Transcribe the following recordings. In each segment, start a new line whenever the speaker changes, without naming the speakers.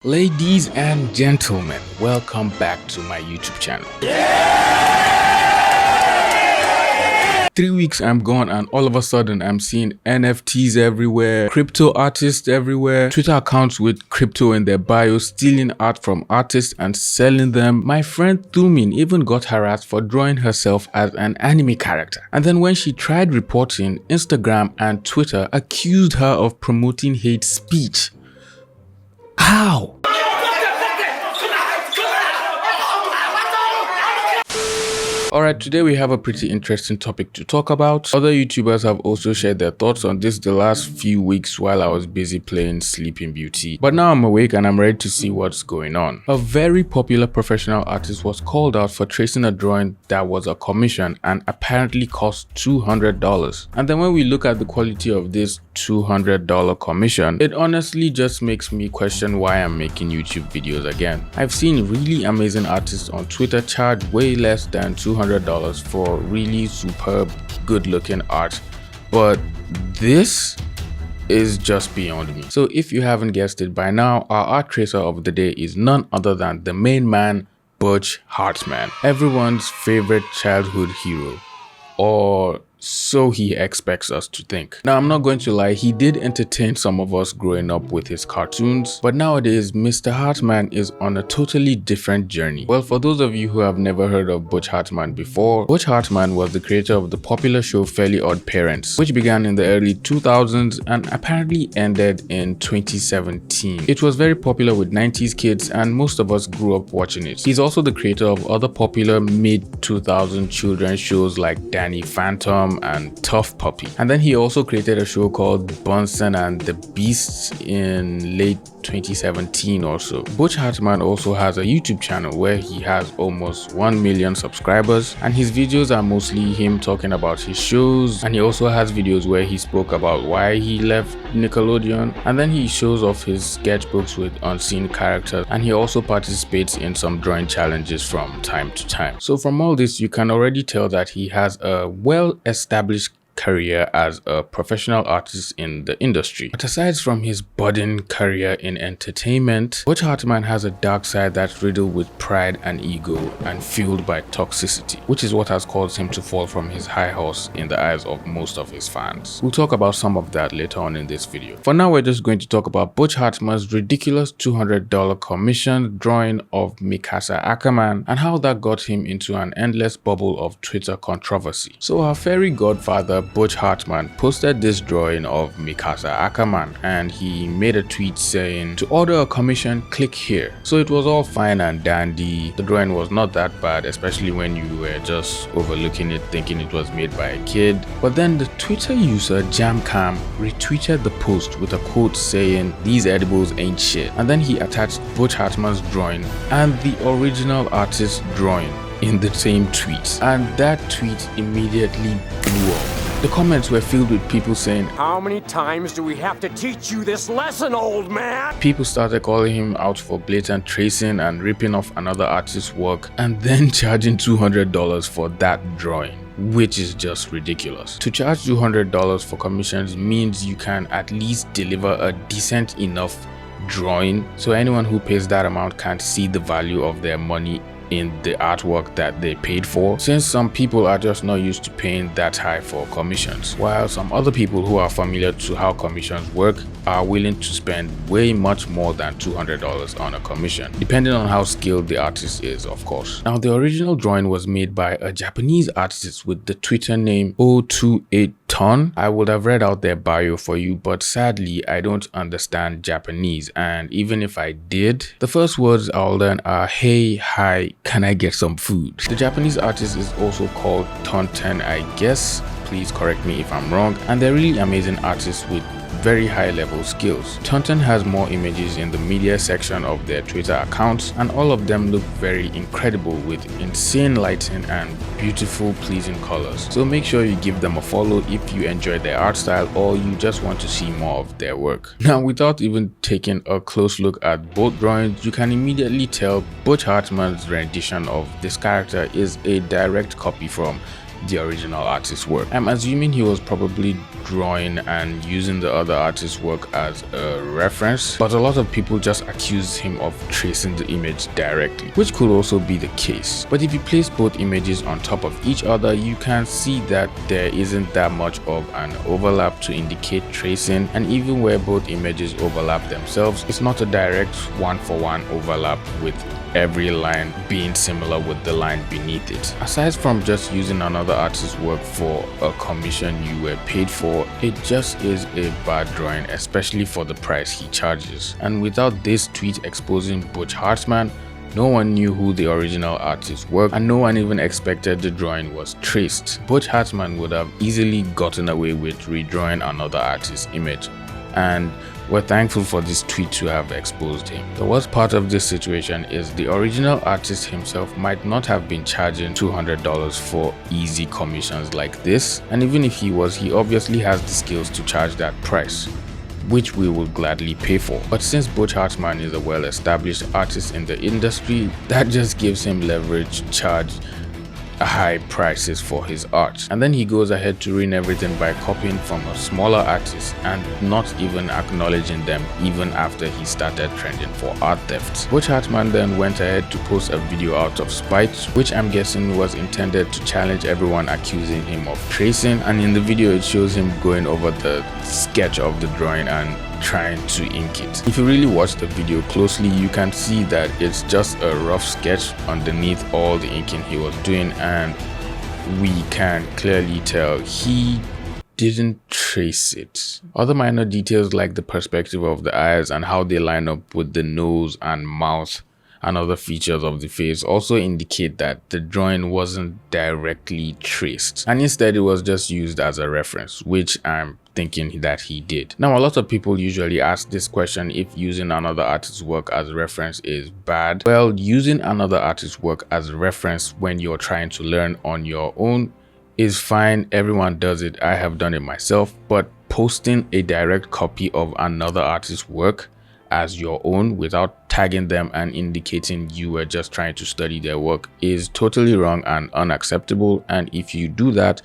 Ladies and gentlemen, welcome back to my YouTube channel. 3 weeks I'm gone and all of a sudden I'm seeing NFTs everywhere, crypto artists everywhere, Twitter accounts with crypto in their bio stealing art from artists and selling them. My friend Thumin even got harassed for drawing herself as an anime character. And then when she tried reporting, Instagram and Twitter accused her of promoting hate speech. How? Alright, today we have a pretty interesting topic to talk about. Other YouTubers have also shared their thoughts on this the last few weeks while I was busy playing Sleeping Beauty. But now I'm awake and I'm ready to see what's going on. A very popular professional artist was called out for tracing a drawing that was a commission and apparently cost $200. And then when we look at the quality of this $200 commission, it honestly just makes me question why I'm making YouTube videos again. I've seen really amazing artists on Twitter charge way less than $200 for really superb, good-looking art, but this is just beyond me. So if you haven't guessed it by now, our art tracer of the day is none other than the main man, Butch Hartman, everyone's favorite childhood hero, or so he expects us to think. Now, I'm not going to lie, he did entertain some of us growing up with his cartoons, but nowadays, Mr. Hartman is on a totally different journey. Well, for those of you who have never heard of Butch Hartman before, Butch Hartman was the creator of the popular show Fairly Odd Parents, which began in the early 2000s and apparently ended in 2017. It was very popular with 90s kids and most of us grew up watching it. He's also the creator of other popular mid-2000 children's shows like Danny Phantom and Tough Puppy. And then he also created a show called Bunsen and the Beasts in late 2017 or so. Butch Hartman also has a YouTube channel where he has almost 1 million subscribers, and his videos are mostly him talking about his shows, and he also has videos where he spoke about why he left Nickelodeon, and then he shows off his sketchbooks with unseen characters, and he also participates in some drawing challenges from time to time. So from all this, you can already tell that he has a well-established career as a professional artist in the industry. But aside from his budding career in entertainment, Butch Hartman has a dark side that's riddled with pride and ego and fueled by toxicity, which is what has caused him to fall from his high horse in the eyes of most of his fans. We'll talk about some of that later on in this video. For now, we're just going to talk about Butch Hartman's ridiculous $200 commission drawing of Mikasa Ackerman and how that got him into an endless bubble of Twitter controversy. So our fairy godfather Butch Hartman posted this drawing of Mikasa Ackerman and he made a tweet saying, "To order a commission, click here." So it was all fine and dandy. The drawing was not that bad, especially when you were just overlooking it thinking it was made by a kid. But then the Twitter user Jamcam retweeted the post with a quote saying, "These edibles ain't shit." And then he attached Butch Hartman's drawing and the original artist's drawing in the same tweet, and that tweet immediately blew up. The comments were filled with people saying,
"How many times do we have to teach you this lesson, old man?"
People started calling him out for blatant tracing and ripping off another artist's work and then charging $200 for that drawing, which is just ridiculous. To charge $200 for commissions means you can at least deliver a decent enough drawing, so anyone who pays that amount can't see the value of their money in the artwork that they paid for, since some people are just not used to paying that high for commissions, while some other people who are familiar to how commissions work are willing to spend way much more than $200 on a commission, depending on how skilled the artist is, of course. Now, the original drawing was made by a Japanese artist with the Twitter name 028ton. I would have read out their bio for you, but sadly I don't understand Japanese, and even if I did, the first words I'll learn are "Hey, hi, can I get some food?" The Japanese artist is also called Tonten, I guess. Please correct me if I'm wrong. And they're really amazing artists with very high level skills. Tonten has more images in the media section of their Twitter accounts, and all of them look very incredible with insane lighting and beautiful pleasing colors. So make sure you give them a follow if you enjoy their art style or you just want to see more of their work. Now, without even taking a close look at both drawings, you can immediately tell Butch Hartman's rendition of this character is a direct copy from the original artist's work. I'm assuming he was probably drawing and using the other artist's work as a reference, but a lot of people just accuse him of tracing the image directly, which could also be the case. But if you place both images on top of each other, you can see that there isn't that much of an overlap to indicate tracing, and even where both images overlap themselves, it's not a direct one-for-one overlap with every line being similar with the line beneath it. Aside from just using another artist's work for a commission you were paid for, it just is a bad drawing, especially for the price he charges. And without this tweet exposing Butch Hartman, no one knew who the original artist were, and no one even expected the drawing was traced. Butch Hartman would have easily gotten away with redrawing another artist's image, and we're thankful for this tweet to have exposed him. The worst part of this situation is the original artist himself might not have been charging $200 for easy commissions like this, and even if he was, he obviously has the skills to charge that price, which we will gladly pay for. But since Butch Hartman is a well-established artist in the industry, that just gives him leverage to charge high prices for his art. And then he goes ahead to ruin everything by copying from a smaller artist and not even acknowledging them even after he started trending for art theft. Butch Hartman then went ahead to post a video out of spite, which I'm guessing was intended to challenge everyone accusing him of tracing, and in the video it shows him going over the sketch of the drawing and trying to ink it. If you really watch the video closely, you can see that it's just a rough sketch underneath all the inking he was doing, and we can clearly tell he didn't trace it. Other minor details like the perspective of the eyes and how they line up with the nose and mouth and other features of the face also indicate that the drawing wasn't directly traced, and instead it was just used as a reference, which I'm thinking that he did. Now, a lot of people usually ask this question if using another artist's work as a reference is bad. Well, using another artist's work as a reference when you're trying to learn on your own is fine. Everyone does it. I have done it myself. But posting a direct copy of another artist's work as your own without tagging them and indicating you were just trying to study their work is totally wrong and unacceptable. And if you do that,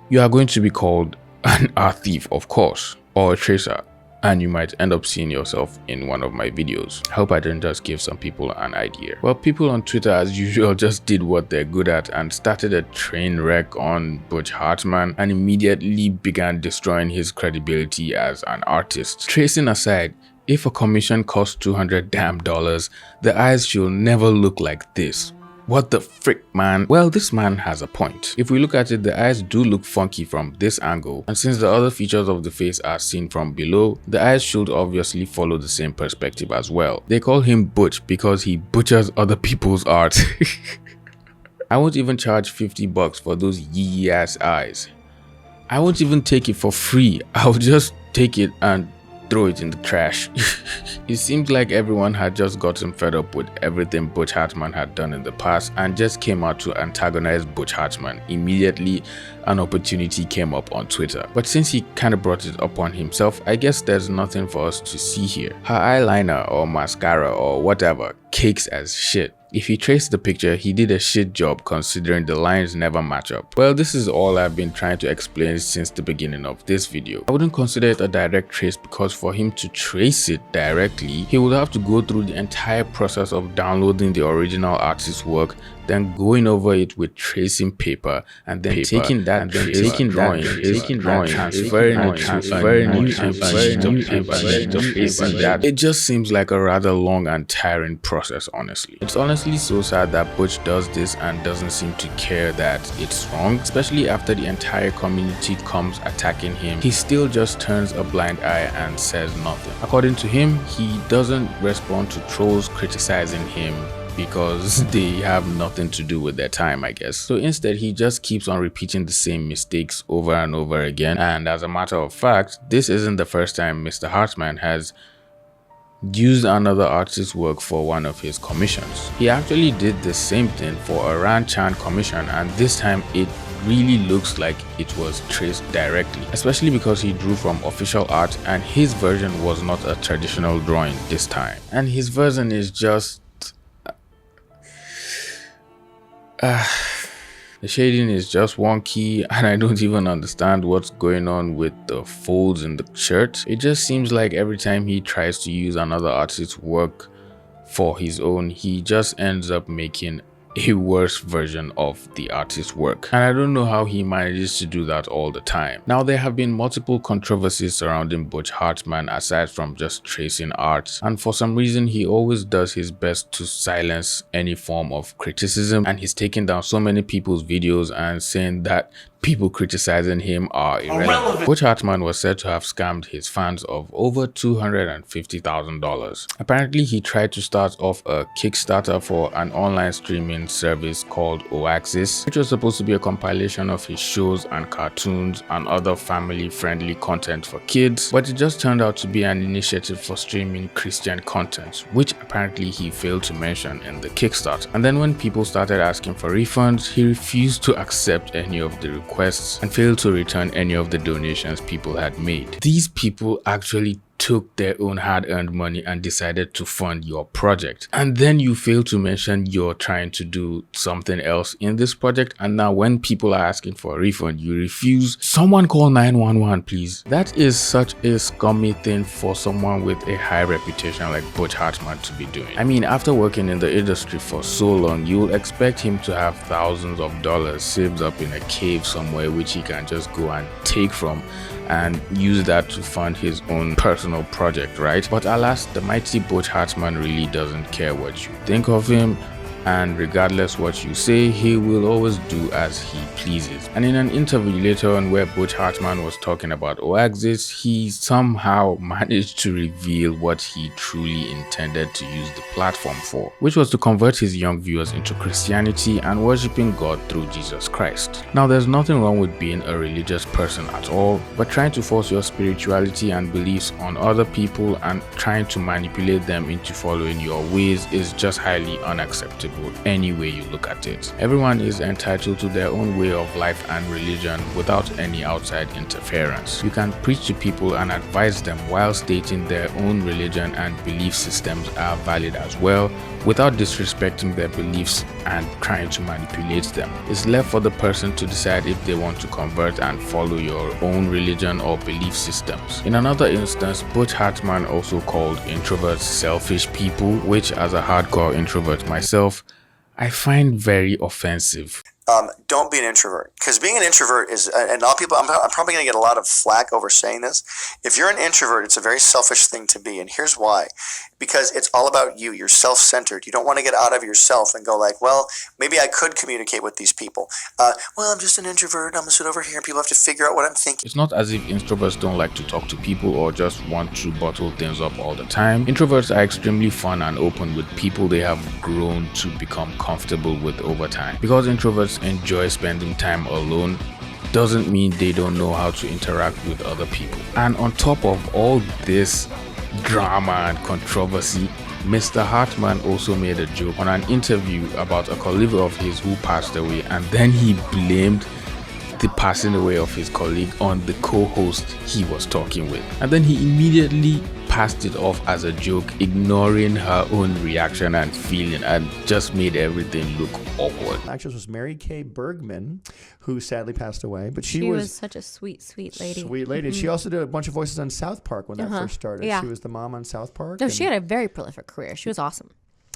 you are going to be called an art thief, of course, or a tracer, and you might end up seeing yourself in one of my videos. I hope I didn't just give some people an idea. Well, people on Twitter as usual just did what they're good at and started a train wreck on Butch Hartman and immediately began destroying his credibility as an artist. Tracing aside, if a commission costs $200 damn, the eyes should never look like this. What the frick, man? Well, this man has a point. If we look at it, the eyes do look funky from this angle, and since the other features of the face are seen from below, the eyes should obviously follow the same perspective as well. They call him Butch because he butchers other people's art. I won't even charge $50 for those yee ass eyes. I won't even take it for free. I'll just take it and throw it in the trash. It seems like everyone had just gotten fed up with everything Butch Hartman had done in the past and just came out to antagonize Butch Hartman. Immediately, an opportunity came up on Twitter. But since he kind of brought it upon himself, I guess there's nothing for us to see here. Her eyeliner or mascara or whatever cakes as shit. If you trace the picture, he did a shit job considering the lines never match up. Well, this is all I've been trying to explain since the beginning of this video. I wouldn't consider it a direct trace because for him to trace it directly, he would have to go through the entire process of downloading the original artist's work, then going over it with tracing paper, and then taking that and then taking drawing, transferring it to a new sheet of paper. It just seems like a rather long and tiring process, honestly. It's honestly so sad that Butch does this and doesn't seem to care that it's wrong, especially after the entire community comes attacking him. He still just turns a blind eye and says nothing. According to him, he doesn't respond to trolls criticizing him because they have nothing to do with their time, I guess. So instead, he just keeps on repeating the same mistakes over and over again. And as a matter of fact, this isn't the first time Mr. Hartman has used another artist's work for one of his commissions. He actually did the same thing for a Ran Chan commission, and this time it really looks like it was traced directly, especially because he drew from official art and his version was not a traditional drawing this time. And his version is just The shading is just wonky, and I don't even understand what's going on with the folds in the shirt. It just seems like every time he tries to use another artist's work for his own, he just ends up making a worse version of the artist's work, and I don't know how he manages to do that all the time. Now, there have been multiple controversies surrounding Butch Hartman aside from just tracing art, and for some reason he always does his best to silence any form of criticism, and he's taken down so many people's videos and saying that people criticizing him are irrelevant. Butch Hartman was said to have scammed his fans of over $250,000. Apparently, he tried to start off a Kickstarter for an online streaming service called Oasis, which was supposed to be a compilation of his shows and cartoons and other family-friendly content for kids, but it just turned out to be an initiative for streaming Christian content, which apparently he failed to mention in the Kickstarter. And then when people started asking for refunds, he refused to accept any of the requests and failed to return any of the donations people had made. These people actually took their own hard-earned money and decided to fund your project, and then you fail to mention you're trying to do something else in this project, and now when people are asking for a refund, you refuse. Someone call 911, please. That is such a scummy thing for someone with a high reputation like Butch Hartman to be doing. I mean, after working in the industry for so long, you'll expect him to have thousands of dollars saved up in a cave somewhere which he can just go and take from and use that to fund his own personal project, right? But alas, the mighty Butch Hartman really doesn't care what you think of him, and regardless what you say, he will always do as he pleases. And in an interview later on where Butch Hartman was talking about Oasis, he somehow managed to reveal what he truly intended to use the platform for, which was to convert his young viewers into Christianity and worshiping God through Jesus Christ. Now, there's nothing wrong with being a religious person at all, but trying to force your spirituality and beliefs on other people and trying to manipulate them into following your ways is just highly unacceptable any way you look at it. Everyone is entitled to their own way of life and religion without any outside interference. You can preach to people and advise them while stating their own religion and belief systems are valid as well, without disrespecting their beliefs and trying to manipulate them. It's left for the person to decide if they want to convert and follow your own religion or belief systems. In another instance, Butch Hartman also called introverts selfish people, which as a hardcore introvert myself, I find very offensive.
Don't be an introvert, because being an introvert is, and a lot of people, I'm probably going to get a lot of flack over saying this. If you're an introvert, it's a very selfish thing to be, and here's why. Because it's all about you. You're self-centered. You don't want to get out of yourself and go like, well, maybe I could communicate with these people. Well, I'm just an introvert. I'm going to sit over here and people have to figure out what I'm thinking.
It's not as if introverts don't like to talk to people or just want to bottle things up all the time. Introverts are extremely fun and open with people they have grown to become comfortable with over time. Because introverts enjoy spending time alone doesn't mean they don't know how to interact with other people. And on top of all this drama and controversy, Mr. Hartman also made a joke on an interview about a colleague of his who passed away, and then he blamed the passing away of his colleague on the co-host he was talking with, and then he immediately passed it off as a joke, ignoring her own reaction and feeling, and just made everything look awkward.
The actress was Mary Kay Bergman, who sadly passed away, but
she was such a sweet lady.
Sweet lady. Mm-hmm. She also did a bunch of voices on South Park when that first started.
Yeah.
She was the mom on South Park.
No, she had a very prolific career. She was awesome.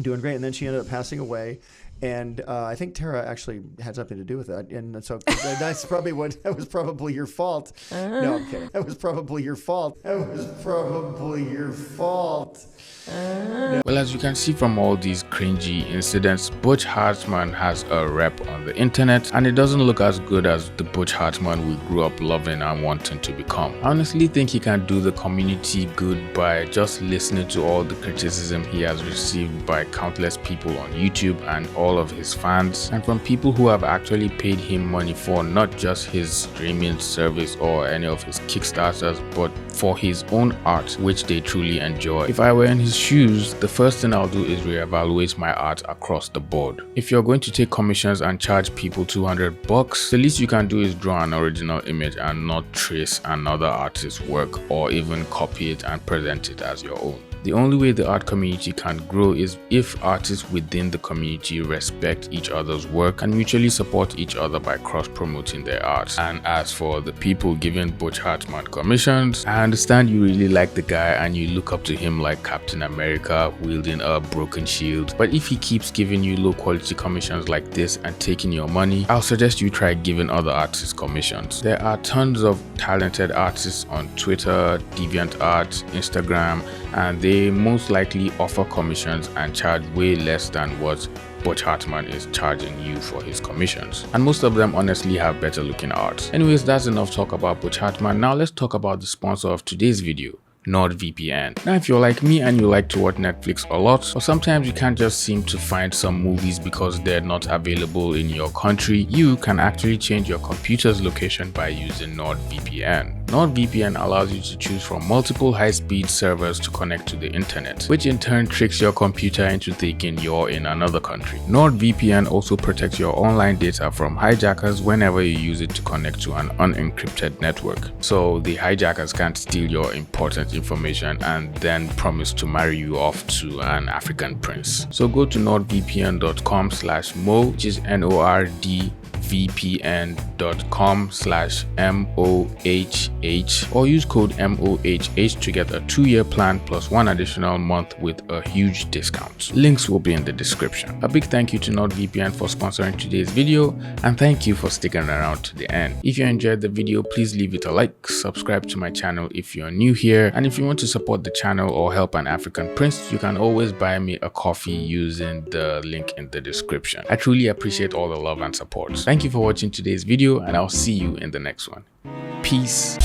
Doing great, and then she ended up passing away. And I think Tara actually had something to do with that, and so that's probably that was probably your fault. No, I'm kidding. That was probably your fault. That was probably your fault.
Well, as you can see from all these cringy incidents, Butch Hartman has a rep on the internet, and it doesn't look as good as the Butch Hartman we grew up loving and wanting to become. I honestly think he can do the community good by just listening to all the criticism he has received by countless people on YouTube and all of his fans, and from people who have actually paid him money for not just his streaming service or any of his Kickstarters, but for his own art, which they truly enjoy. If I were in his shoes, the first thing I'll do is reevaluate my art across the board. If you're going to take commissions and charge people $200, the least you can do is draw an original image and not trace another artist's work or even copy it and present it as your own. The only way the art community can grow is if artists within the community respect each other's work and mutually support each other by cross-promoting their art. And as for the people giving Butch Hartman commissions, I understand you really like the guy and you look up to him like Captain America wielding a broken shield, but if he keeps giving you low quality commissions like this and taking your money, I'll suggest you try giving other artists commissions. There are tons of talented artists on Twitter, DeviantArt, Instagram, and they most likely offer commissions and charge way less than what Butch Hartman is charging you for his commissions. And most of them honestly have better looking art. Anyways, that's enough talk about Butch Hartman. Now let's talk about the sponsor of today's video, NordVPN. Now if you're like me and you like to watch Netflix a lot, or sometimes you can't just seem to find some movies because they're not available in your country, you can actually change your computer's location by using NordVPN. NordVPN allows you to choose from multiple high-speed servers to connect to the internet, which in turn tricks your computer into thinking you're in another country. NordVPN also protects your online data from hijackers whenever you use it to connect to an unencrypted network, so the hijackers can't steal your important information and then promise to marry you off to an African prince. So go to nordvpn.com/mo, which is nordvpn.com/MOHH, or use code MOHH to get a 2-year plan plus 1 additional month with a huge discount. Links will be in the description. A big thank you to NordVPN for sponsoring today's video, and thank you for sticking around to the end. If you enjoyed the video, please leave it a like, subscribe to my channel if you're new here, and if you want to support the channel or help an African prince, you can always buy me a coffee using the link in the description. I truly appreciate all the love and support. Thank you for watching today's video, and I'll see you in the next one. Peace.